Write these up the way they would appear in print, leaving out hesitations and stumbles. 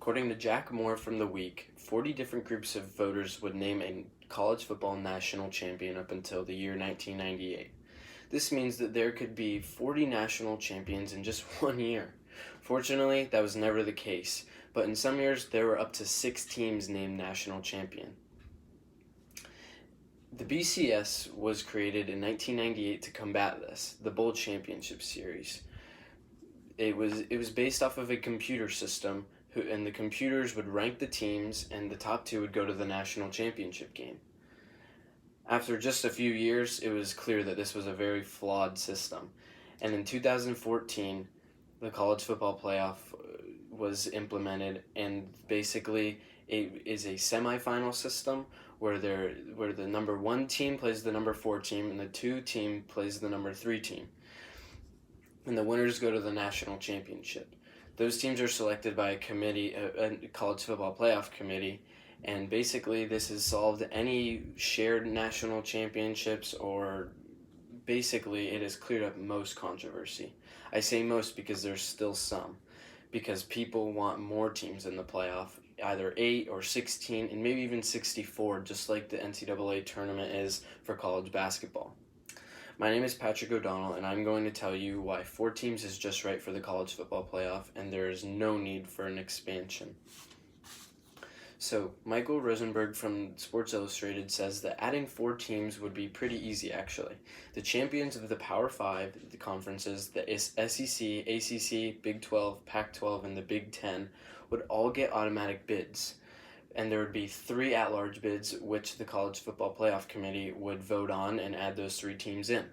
According to Jack Moore from The Week, 40 different groups of voters would name a college football national champion up until the year 1998. This means that there could be 40 national champions in just 1 year. Fortunately, that was never the case, but in some years there were up to 6 teams named national champion. The BCS was created in 1998 to combat this, the Bowl Championship Series. It was based off of a computer system, and the computers would rank the teams, and the top 2 would go to the national championship game. After just a few years, it was clear that this was a very flawed system, and in 2014, the college football playoff was implemented, and basically it is a semifinal system where the number 1 team plays the number 4 team, and the 2 team plays the number 3 team. And the winners go to the national championship. Those teams are selected by a committee, a college football playoff committee, and basically this has solved any shared national championships, or basically it has cleared up most controversy. I say most because there's still some, because people want more teams in the playoff, either 8 or 16, and maybe even 64, just like the NCAA tournament is for college basketball. My name is Patrick O'Donnell, and I'm going to tell you why 4 teams is just right for the college football playoff, and there is no need for an expansion. So, Michael Rosenberg from Sports Illustrated says that adding 4 teams would be pretty easy, actually. The champions of the Power 5, the conferences, the SEC, ACC, Big 12, Pac-12, and the Big 10, would all get automatic bids. And there would be 3 at-large bids, which the College Football Playoff Committee would vote on and add those 3 teams in.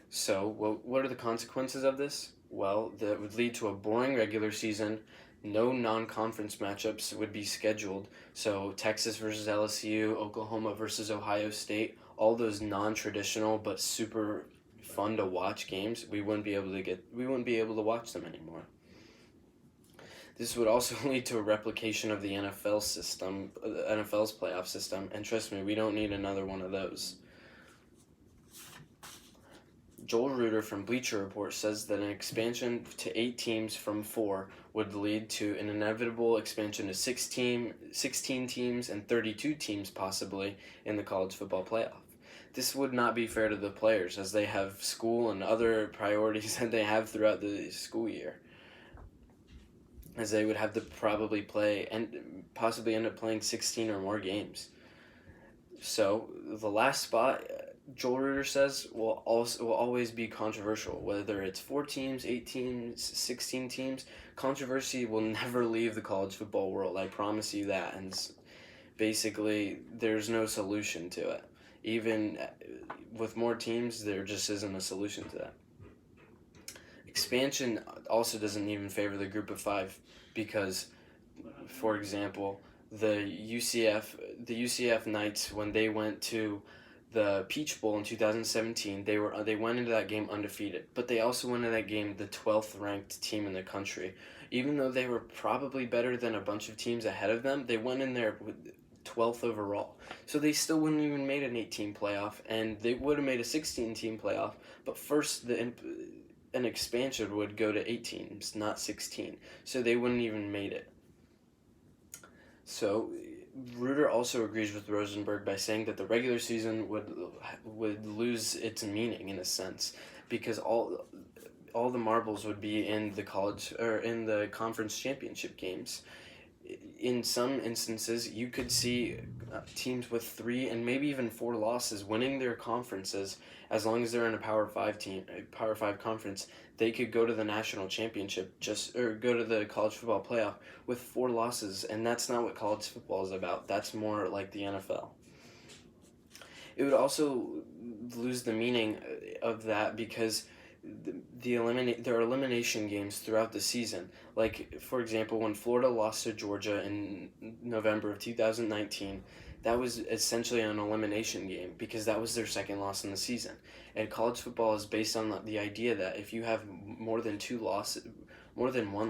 So, what are the consequences of this? Well, that would lead to a boring regular season. No non-conference matchups would be scheduled. So, Texas versus LSU, Oklahoma versus Ohio State, all those non-traditional but super fun to watch games, we wouldn't be able to watch them anymore. This would also lead to a replication of the NFL system, NFL's playoff system, and trust me, we don't need another one of those. Joel Reuter from Bleacher Report says that an expansion to 8 teams from 4 would lead to an inevitable expansion to 16 teams and 32 teams possibly in the college football playoff. This would not be fair to the players, as they have school and other priorities that they have throughout the school year, as they would have to probably play and possibly end up playing 16 or more games. So the last spot, Joel Reuter says, will always be controversial. Whether it's 4 teams, 8 teams, 16 teams, controversy will never leave the college football world. I promise you that. And basically, there's no solution to it. Even with more teams, there just isn't a solution to that. Expansion also doesn't even favor the group of 5 because, for example, the UCF Knights, when they went to the Peach Bowl in 2017, they went into that game undefeated, but they also went into that game the 12th ranked team in the country. Even though they were probably better than a bunch of teams ahead of them, they went in there with 12th overall. So they still wouldn't even made an 8-team playoff, and they would have made a 16-team playoff, but first an expansion would go to 8 teams, not 16. So they wouldn't even made it. So Reuter also agrees with Rosenberg by saying that the regular season would lose its meaning in a sense, because all the marbles would be in the college or in the conference championship games. In some instances, you could see teams with 3 and maybe even 4 losses winning their conferences. As long as they're in a Power 5 conference, they could go to the national championship or go to the college football playoff with 4 losses, and that's not what college football is about. That's more like the NFL. It would also lose the meaning of that because there are elimination games throughout the season. Like, for example, when Florida lost to Georgia in November of 2019, that was essentially an elimination game because that was their second loss in the season. And college football is based on the idea that if you have more than 1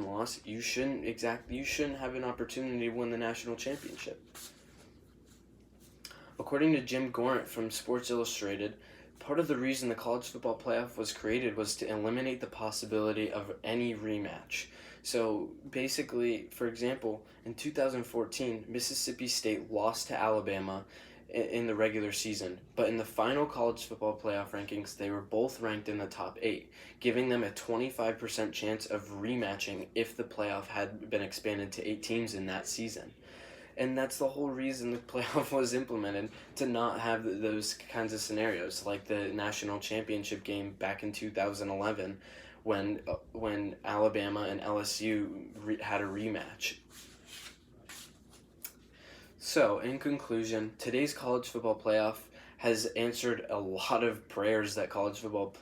loss, you shouldn't have an opportunity to win the national championship. According to Jim Gorant from Sports Illustrated, part of the reason the college football playoff was created was to eliminate the possibility of any rematch. So basically, for example, in 2014, Mississippi State lost to Alabama in the regular season, but in the final college football playoff rankings, they were both ranked in the top 8, giving them a 25% chance of rematching if the playoff had been expanded to 8 teams in that season. And that's the whole reason the playoff was implemented, to not have those kinds of scenarios, like the national championship game back in 2011 when Alabama and LSU had a rematch. So, in conclusion, today's college football playoff has answered a lot of prayers that college football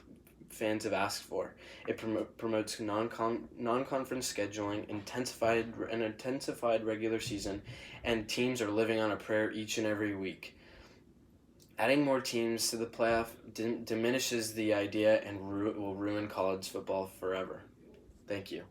fans have asked for. It promotes non-conference scheduling, intensified regular season, and teams are living on a prayer each and every week. Adding more teams to the playoff diminishes the idea and will ruin college football forever. Thank you.